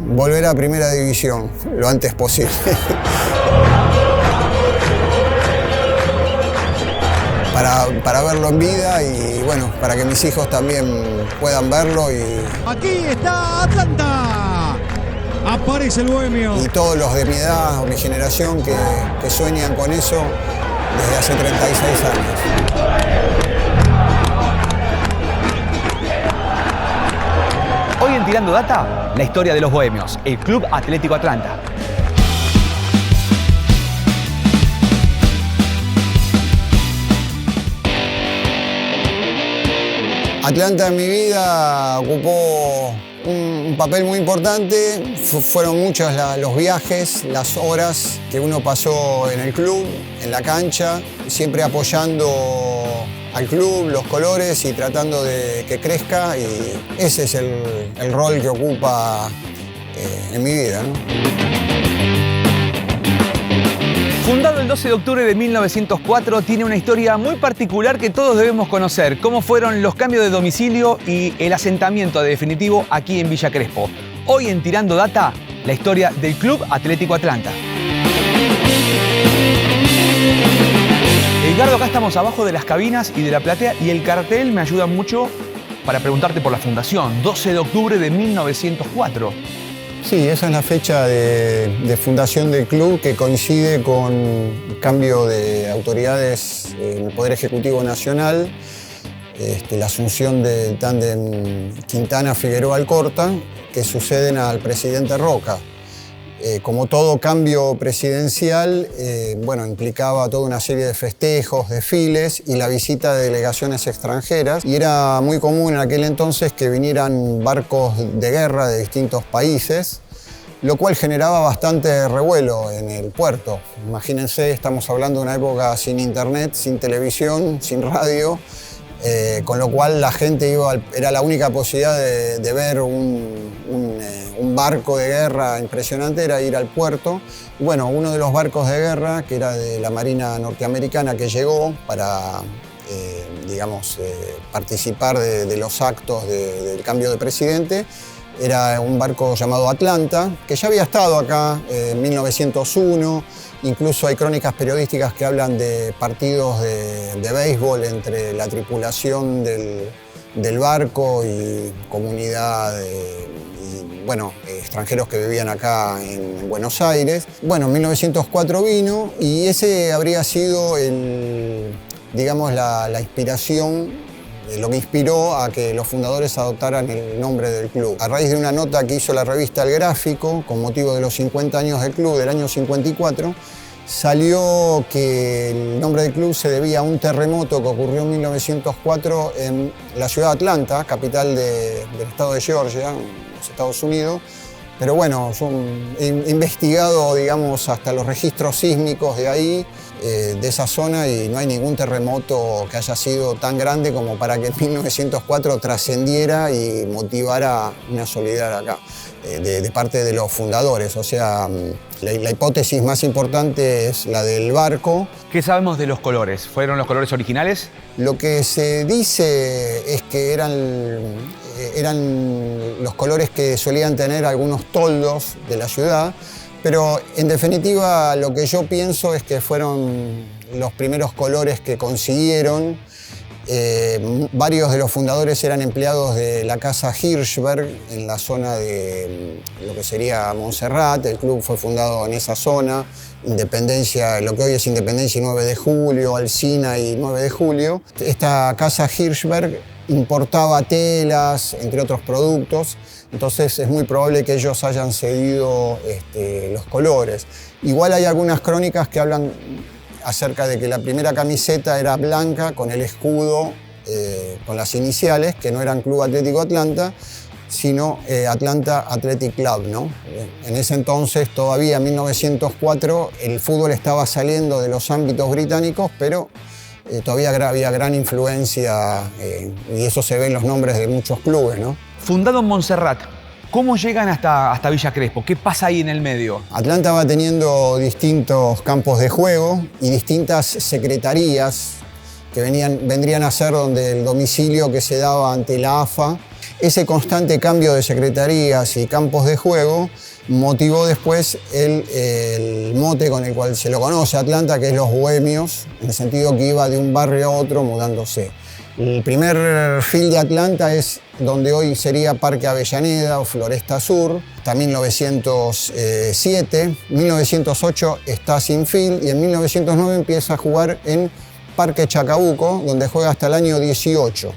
volver a Primera División lo antes posible. para verlo en vida y bueno, para que mis hijos también puedan verlo. Aquí está Atlanta. Aparece el bohemio. Y todos los de mi edad o mi generación que sueñan con eso desde hace 36 años. Hoy en Tirando Data, la historia de los bohemios, el Club Atlético Atlanta. Atlanta en mi vida ocupó un papel muy importante. Fueron muchos los viajes, las horas que uno pasó en el club, en la cancha, siempre apoyando al club, los colores y tratando de que crezca. Y ese es el rol que ocupa en mi vida, ¿no? Fundado el 12 de octubre de 1904, tiene una historia muy particular que todos debemos conocer. Cómo fueron los cambios de domicilio y el asentamiento definitivo aquí en Villa Crespo. Hoy en Tirando Data, la historia del Club Atlético Atlanta. Edgardo, acá estamos abajo de las cabinas y de la platea y el cartel me ayuda mucho para preguntarte por la fundación. 12 de octubre de 1904. Sí, esa es la fecha de fundación del club, que coincide con cambio de autoridades en el Poder Ejecutivo Nacional, la asunción del tándem Quintana-Figueroa Alcorta, que suceden al presidente Roca. Como todo cambio presidencial, implicaba toda una serie de festejos, desfiles y la visita de delegaciones extranjeras. Y era muy común en aquel entonces que vinieran barcos de guerra de distintos países, lo cual generaba bastante revuelo en el puerto. Imagínense, estamos hablando de una época sin internet, sin televisión, sin radio, con lo cual la gente era la única posibilidad de ver un barco de guerra impresionante, era ir al puerto. Bueno, uno de los barcos de guerra, que era de la Marina norteamericana, que llegó para participar de los actos del cambio de presidente, era un barco llamado Atlanta, que ya había estado acá en 1901. Incluso hay crónicas periodísticas que hablan de partidos de béisbol entre la tripulación del barco y comunidad extranjeros que vivían acá en Buenos Aires. Bueno, en 1904 vino y ese habría sido la inspiración, lo que inspiró a que los fundadores adoptaran el nombre del club. A raíz de una nota que hizo la revista El Gráfico, con motivo de los 50 años del club, del año 54, salió que el nombre del club se debía a un terremoto que ocurrió en 1904 en la ciudad de Atlanta, capital del estado de Georgia, en los Estados Unidos. Pero bueno, yo he investigado, hasta los registros sísmicos de ahí, de esa zona, y no hay ningún terremoto que haya sido tan grande como para que en 1904 trascendiera y motivara una solidaridad acá, de parte de los fundadores. O sea, la hipótesis más importante es la del barco. ¿Qué sabemos de los colores? ¿Fueron los colores originales? Lo que se dice es que eran los colores que solían tener algunos toldos de la ciudad, pero en definitiva lo que yo pienso es que fueron los primeros colores que consiguieron. Varios de los fundadores eran empleados de la casa Hirschberg en la zona de lo que sería Montserrat. El club fue fundado en esa zona, Independencia, lo que hoy es Independencia y 9 de Julio, Alsina y 9 de Julio. Esta casa Hirschberg importaba telas, entre otros productos, entonces es muy probable que ellos hayan cedido los colores. Igual hay algunas crónicas que hablan acerca de que la primera camiseta era blanca con el escudo, con las iniciales, que no eran Club Atlético Atlanta, sino Atlanta Athletic Club, ¿no? En ese entonces, todavía en 1904, el fútbol estaba saliendo de los ámbitos británicos, pero todavía había gran influencia, y eso se ve en los nombres de muchos clubes, ¿no? Fundado en Montserrat, ¿cómo llegan hasta Villa Crespo? ¿Qué pasa ahí en el medio? Atlanta va teniendo distintos campos de juego y distintas secretarías que vendrían a ser donde el domicilio que se daba ante la AFA. Ese constante cambio de secretarías y campos de juego motivó después el mote con el cual se lo conoce a Atlanta, que es los bohemios, en el sentido que iba de un barrio a otro mudándose. El primer field de Atlanta es donde hoy sería Parque Avellaneda o Floresta Sur, hasta 1907. 1908 está sin field y en 1909 empieza a jugar en Parque Chacabuco, donde juega hasta el año 18.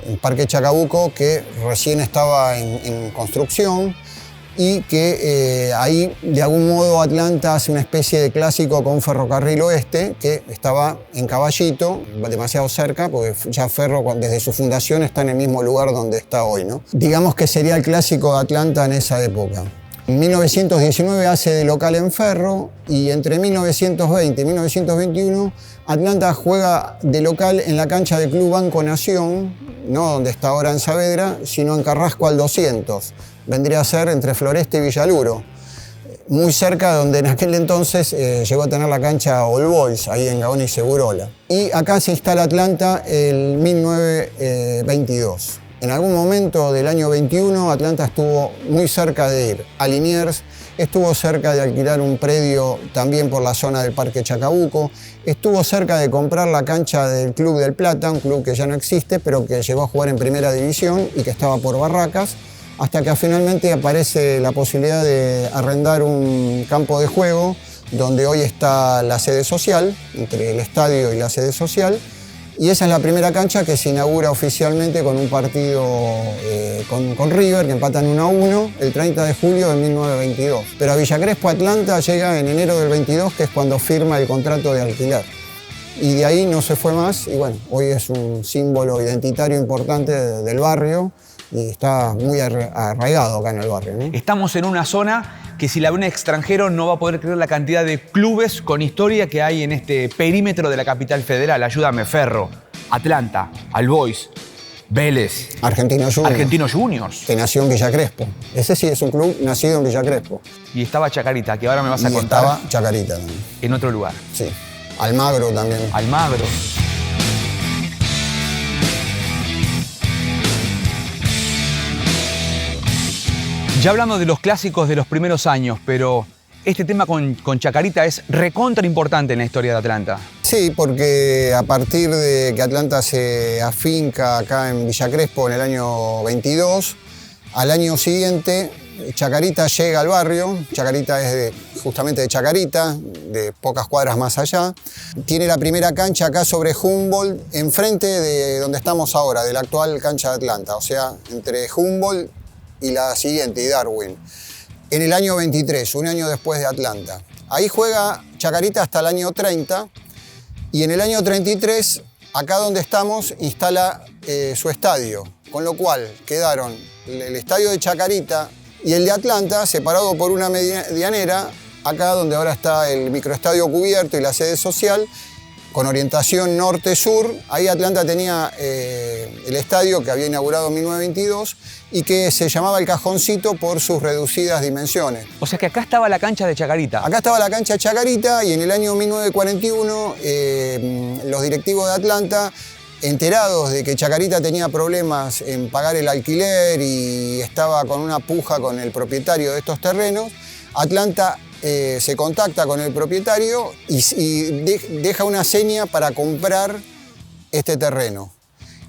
En Parque Chacabuco, que recién estaba en construcción, y que ahí de algún modo Atlanta hace una especie de clásico con Ferrocarril Oeste, que estaba en Caballito, demasiado cerca, porque ya Ferro desde su fundación está en el mismo lugar donde está hoy, ¿no? Digamos que sería el clásico de Atlanta en esa época. En 1919 hace de local en Ferro y entre 1920 y 1921 Atlanta juega de local en la cancha del Club Banco Nación, no donde está ahora en Saavedra, sino en Carrasco al 200. Vendría a ser entre Floresta y Villaluro, muy cerca de donde en aquel entonces llegó a tener la cancha All Boys, ahí en Gaón y Segurola. Y acá se instala Atlanta en 1922. En algún momento del año 21 Atlanta estuvo muy cerca de ir a Liniers, estuvo cerca de alquilar un predio también por la zona del Parque Chacabuco, estuvo cerca de comprar la cancha del Club del Plata, un club que ya no existe, pero que llegó a jugar en primera división y que estaba por Barracas, hasta que finalmente aparece la posibilidad de arrendar un campo de juego donde hoy está la sede social, entre el estadio y la sede social, y esa es la primera cancha que se inaugura oficialmente con un partido con River, que empatan 1-1 el 30 de julio de 1922. Pero a Villa Crespo Atlanta llega en enero del 22, que es cuando firma el contrato de alquiler. Y de ahí no se fue más, y bueno, hoy es un símbolo identitario importante del barrio, y está muy arraigado acá en el barrio, ¿no? Estamos en una zona que si la ve un extranjero no va a poder creer la cantidad de clubes con historia que hay en este perímetro de la capital federal. Ayúdame, Ferro, Atlanta, All Boys, Vélez, Argentinos Juniors. Que nació en Villa Crespo. Ese sí es un club nacido en Villa Crespo. Y estaba Chacarita, que ahora me vas a contar. Estaba Chacarita también. En otro lugar. Sí. Almagro también. Almagro. Ya hablamos de los clásicos de los primeros años, pero este tema con Chacarita es recontra importante en la historia de Atlanta. Sí, porque a partir de que Atlanta se afinca acá en Villa Crespo en el año 22, al año siguiente Chacarita llega al barrio. Chacarita es justamente de Chacarita, de pocas cuadras más allá. Tiene la primera cancha acá sobre Humboldt, enfrente de donde estamos ahora, de la actual cancha de Atlanta, o sea, entre Humboldt y la siguiente, y Darwin, en el año 23, un año después de Atlanta. Ahí juega Chacarita hasta el año 30, y en el año 33, acá donde estamos, instala su estadio, con lo cual quedaron el estadio de Chacarita y el de Atlanta separados por una medianera, acá donde ahora está el microestadio cubierto y la sede social, con orientación norte-sur. Ahí Atlanta tenía el estadio que había inaugurado en 1922 y que se llamaba El Cajoncito por sus reducidas dimensiones. O sea que acá estaba la cancha de Chacarita. Acá estaba la cancha de Chacarita y en el año 1941 los directivos de Atlanta, enterados de que Chacarita tenía problemas en pagar el alquiler y estaba con una puja con el propietario de estos terrenos, Atlanta se contacta con el propietario y deja una seña para comprar este terreno.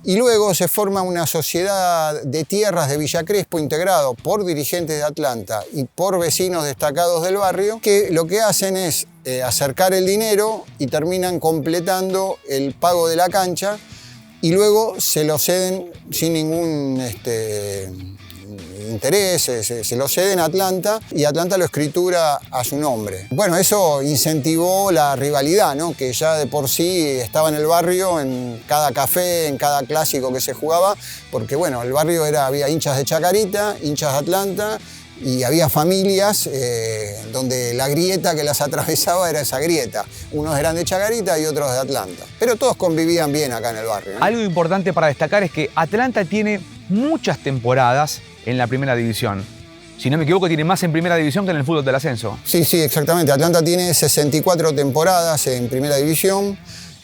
Y luego se forma una sociedad de tierras de Villa Crespo integrado por dirigentes de Atlanta y por vecinos destacados del barrio, que lo que hacen es acercar el dinero y terminan completando el pago de la cancha y luego se lo ceden sin ningún interés, se lo ceden a Atlanta y Atlanta lo escritura a su nombre. Bueno, eso incentivó la rivalidad, ¿no? Que ya de por sí estaba en el barrio, en cada café, en cada clásico que se jugaba, porque bueno, el barrio había hinchas de Chacarita, hinchas de Atlanta, y había familias donde la grieta que las atravesaba era esa grieta. Unos eran de Chacarita y otros de Atlanta. Pero todos convivían bien acá en el barrio, ¿no? Algo importante para destacar es que Atlanta tiene muchas temporadas en la primera división. Si no me equivoco, tiene más en primera división que en el fútbol del ascenso. Sí, exactamente. Atlanta tiene 64 temporadas en primera división.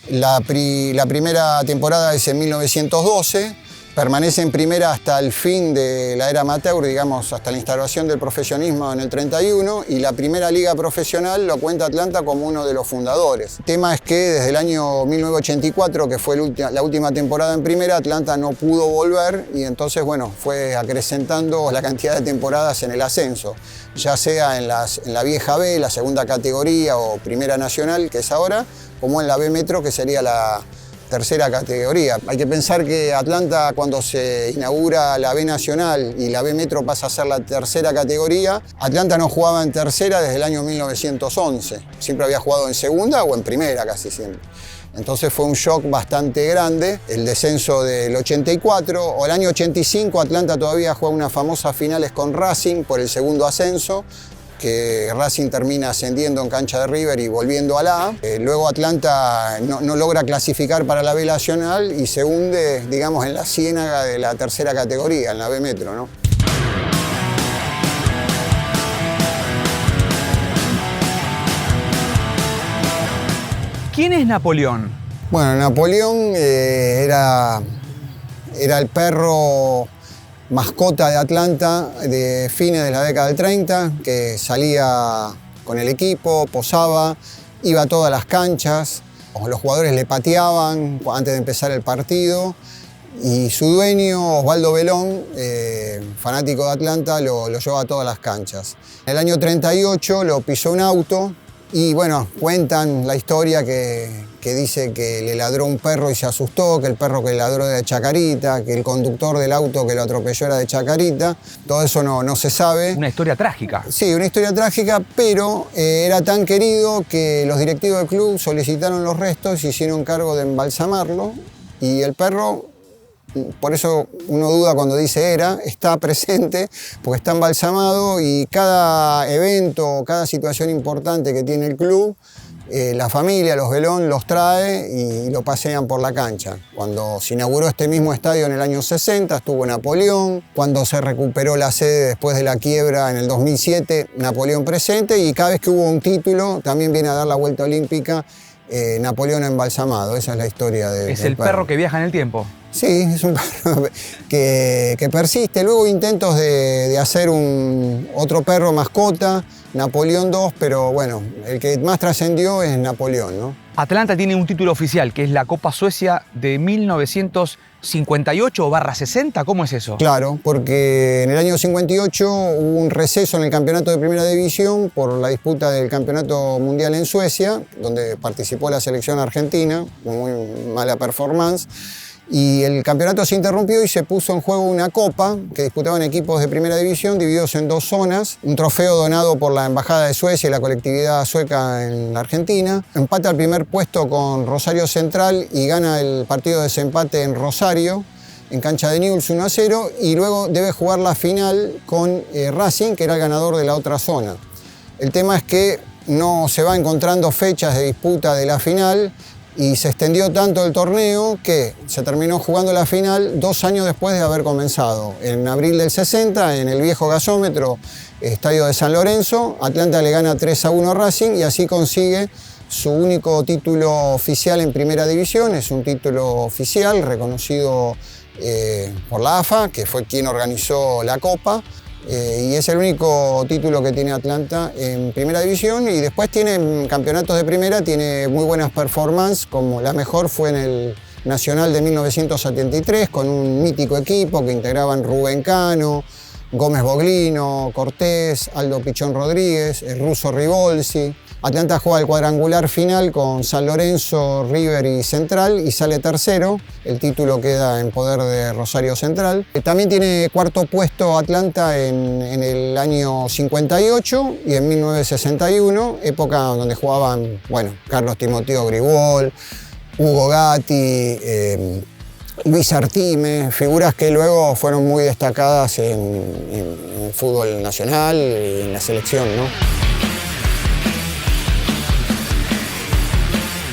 La primera temporada es en 1912. permanece en primera hasta el fin de la era amateur, digamos, hasta la instauración del profesionismo en el 31, y la primera liga profesional lo cuenta Atlanta como uno de los fundadores. El tema es que desde el año 1984, que fue la última temporada en primera, Atlanta no pudo volver y entonces, bueno, fue acrecentando la cantidad de temporadas en el ascenso, ya sea en la vieja B, la segunda categoría o primera nacional, que es ahora, como en la B Metro, que sería la tercera categoría. Hay que pensar que Atlanta, cuando se inaugura la B Nacional y la B Metro pasa a ser la tercera categoría, Atlanta no jugaba en tercera desde el año 1911. Siempre había jugado en segunda o en primera casi siempre. Entonces fue un shock bastante grande, el descenso del 84, o el año 85 Atlanta todavía juega unas famosas finales con Racing por el segundo ascenso, que Racing termina ascendiendo en cancha de River y volviendo a la A. Luego Atlanta no logra clasificar para la B Nacional y se hunde, digamos, en la ciénaga de la tercera categoría, en la B Metro, ¿no? ¿Quién es Napoleón? Bueno, Napoleón era el perro mascota de Atlanta de fines de la década del 30, que salía con el equipo, posaba, iba a todas las canchas, los jugadores le pateaban antes de empezar el partido y su dueño, Osvaldo Belón, fanático de Atlanta, lo llevaba a todas las canchas. En el año 38 lo pisó un auto y bueno, cuentan la historia que dice que le ladró un perro y se asustó, que el perro que le ladró era de Chacarita, que el conductor del auto que lo atropelló era de Chacarita. Todo eso no se sabe. Una historia trágica. Sí, una historia trágica, pero era tan querido que los directivos del club solicitaron los restos y hicieron cargo de embalsamarlo. Y el perro, por eso uno duda cuando dice está presente, porque está embalsamado y cada evento, cada situación importante que tiene el club, la familia, los Belón, los trae y lo pasean por la cancha. Cuando se inauguró este mismo estadio en el año 60, estuvo Napoleón. Cuando se recuperó la sede después de la quiebra en el 2007, Napoleón presente. Y cada vez que hubo un título, también viene a dar la vuelta olímpica Napoleón embalsamado. Esa es la historia del ¿Es el perro que viaja en el tiempo? Sí, es un perro que persiste. Luego intentos de hacer otro perro mascota, Napoleón II, pero bueno, el que más trascendió es Napoleón, ¿no? Atlanta tiene un título oficial, que es la Copa Suecia de 1958/60. ¿Cómo es eso? Claro, porque en el año 58 hubo un receso en el campeonato de primera división por la disputa del campeonato mundial en Suecia, donde participó la selección argentina, con muy mala performance. Y el campeonato se interrumpió y se puso en juego una copa que disputaban equipos de primera división divididos en dos zonas, un trofeo donado por la Embajada de Suecia y la colectividad sueca en la Argentina. Empata el primer puesto con Rosario Central y gana el partido de desempate en Rosario, en cancha de Newell's 1-0, y luego debe jugar la final con Racing, que era el ganador de la otra zona. El tema es que no se va encontrando fechas de disputa de la final, y se extendió tanto el torneo que se terminó jugando la final 2 años después de haber comenzado. En abril del 60, en el viejo gasómetro, estadio de San Lorenzo, Atlanta le gana 3-1 a Racing y así consigue su único título oficial en primera división. Es un título oficial reconocido por la AFA, que fue quien organizó la Copa. Y es el único título que tiene Atlanta en primera división, y después tiene campeonatos de primera, tiene muy buenas performances, como la mejor fue en el Nacional de 1973 con un mítico equipo que integraban Rubén Cano, Gómez Boglino, Cortés, Aldo Pichón Rodríguez, el ruso Ribolsi. Atlanta juega el cuadrangular final con San Lorenzo, River y Central y sale tercero. El título queda en poder de Rosario Central. También tiene cuarto puesto Atlanta en el año 58 y en 1961, época donde jugaban, bueno, Carlos Timoteo Grigol, Hugo Gatti, Luis Artime, figuras que luego fueron muy destacadas en el fútbol nacional y en la selección, ¿no?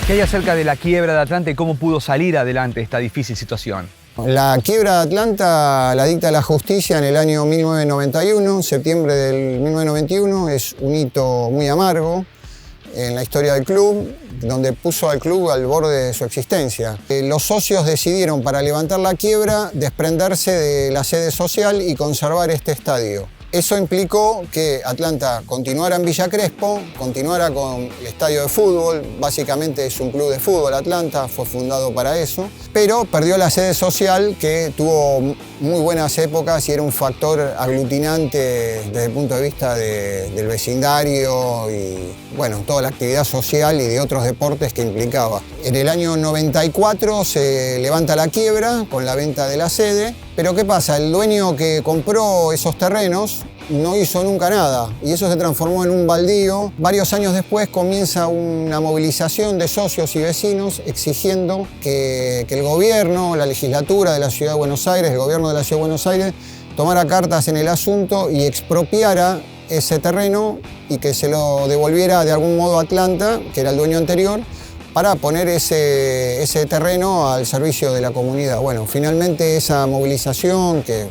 ¿Qué hay acerca de la quiebra de Atlanta y cómo pudo salir adelante esta difícil situación? La quiebra de Atlanta la dicta la justicia en el año 1991, septiembre del 1991, es un hito muy amargo. en la historia del club, donde puso al club al borde de su existencia. Los socios decidieron, para levantar la quiebra, desprenderse de la sede social y conservar este estadio. Eso implicó que Atlanta continuara en Villa Crespo, continuara con el estadio de fútbol. Básicamente es un club de fútbol, Atlanta, fue fundado para eso, pero perdió la sede social, que tuvo muy buenas épocas y era un factor aglutinante desde el punto de vista del vecindario y, bueno, toda la actividad social y de otros deportes que implicaba. En el año 94 se levanta la quiebra con la venta de la sede, pero ¿qué pasa? El dueño que compró esos terrenos no hizo nunca nada y eso se transformó en un baldío. Varios años después comienza una movilización de socios y vecinos exigiendo que el gobierno, la legislatura de la Ciudad de Buenos Aires, el gobierno de la Ciudad de Buenos Aires, tomara cartas en el asunto y expropiara ese terreno y que se lo devolviera de algún modo a Atlanta, que era el dueño anterior, para poner ese terreno al servicio de la comunidad. Bueno, finalmente esa movilización, que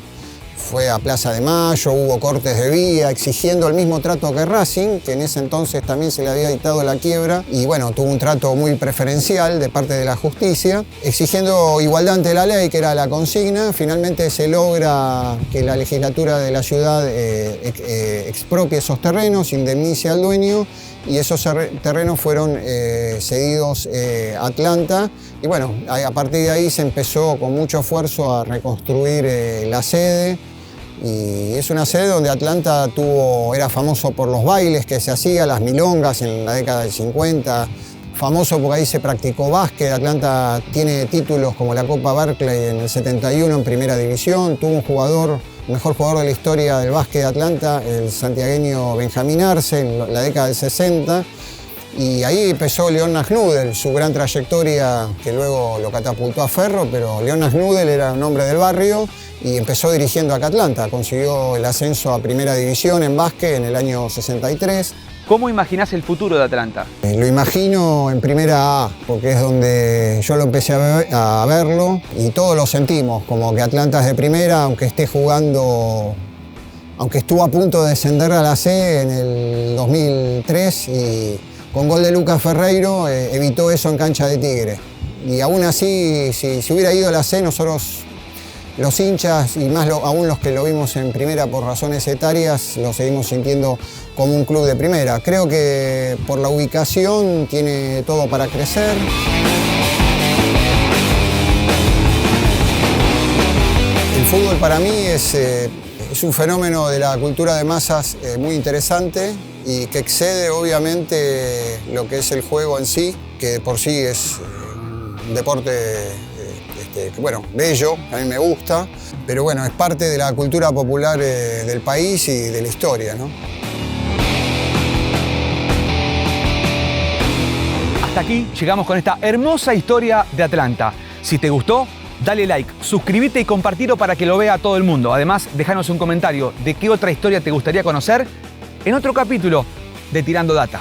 fue a Plaza de Mayo, hubo cortes de vía exigiendo el mismo trato que Racing, que en ese entonces también se le había dictado la quiebra, y bueno, tuvo un trato muy preferencial de parte de la justicia, exigiendo igualdad ante la ley, que era la consigna. Finalmente se logra que la legislatura de la ciudad expropie esos terrenos, indemnice al dueño, y esos terrenos fueron cedidos a Atlanta. Y bueno, a partir de ahí se empezó con mucho esfuerzo a reconstruir la sede. Y es una sede donde Atlanta era famoso por los bailes que se hacían, las milongas en la década del 50. Famoso porque ahí se practicó básquet. Atlanta tiene títulos como la Copa Barclay en el 71 en primera división. Tuvo un mejor jugador de la historia del básquet de Atlanta, el santiagueño Benjamín Arce, en la década del 60. Y ahí empezó León Nasnudel, su gran trayectoria que luego lo catapultó a Ferro, pero León Nasnudel era un hombre del barrio y empezó dirigiendo acá Atlanta. Consiguió el ascenso a primera división en básquet en el año 63. ¿Cómo imaginás el futuro de Atlanta? Lo imagino en primera A, porque es donde yo lo empecé a verlo y todos lo sentimos, como que Atlanta es de primera, aunque estuvo a punto de descender a la C en el 2003 y con gol de Lucas Ferreiro evitó eso en cancha de Tigre. Y aún así, si hubiera ido a la C, nosotros, los hinchas y más aún los que lo vimos en primera por razones etarias, lo seguimos sintiendo como un club de primera. Creo que por la ubicación tiene todo para crecer. El fútbol para mí es un fenómeno de la cultura de masas muy interesante y que excede obviamente lo que es el juego en sí, que por sí es un deporte bello, a mí me gusta, pero bueno, es parte de la cultura popular del país y de la historia, ¿no? Hasta aquí llegamos con esta hermosa historia de Atlanta. Si te gustó, dale like, suscríbete y compartilo para que lo vea todo el mundo. Además, déjanos un comentario de qué otra historia te gustaría conocer en otro capítulo de Tirando Data.